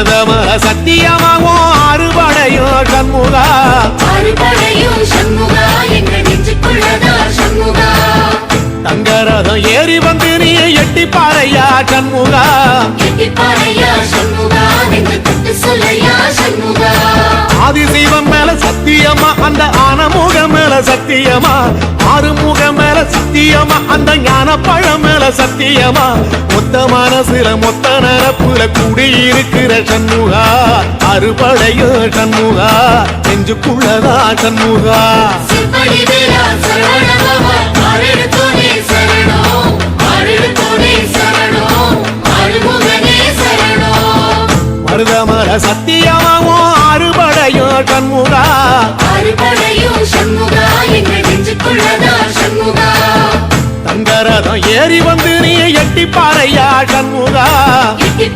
மருதமர சத்தியமாவும் அறுபடையும் சண்முகா அறுபடையும் சண்முகா எங்க நெஞ்சுக்குள்ளதா சண்முகா தங்கரதம் ஏறி வந்து நீ எட்டி பாறையா சண்முகா எட்டி பாறையா சண்முகா நெஞ்சு தொட்டு சொல்லையா சண்முகா ஆதிசைவம் மேல சத்தியமா அந்த ஆனமுக மேல சத்தியமா ஆறுமுக மேல சத்தியமா அந்த ஞான பழம் மேல சத்தியமா மொத்த மனசுல மொத்த நரப்புல குடியிருக்கிற சண்முகா அறுபடையும் சண்முகா நெஞ்சுக்குள்ளதா சண்முகா சிற்படி வேலா சரவணபவா ஆரெடுத்தோனே சரணம் ஆரெடுத்தோனே சரணம் ஆறுமுகனே சரணம் மருதமர சத்தியமாவும் அறுபடையும் சண்முகா அறுபடையும் சண்முகா எங்க நெஞ்சுக்குள்ளதா சண்முகா தங்கரதம் ஏறி வந்து நீ எட்டி பாறையா சண்முகா எட்டி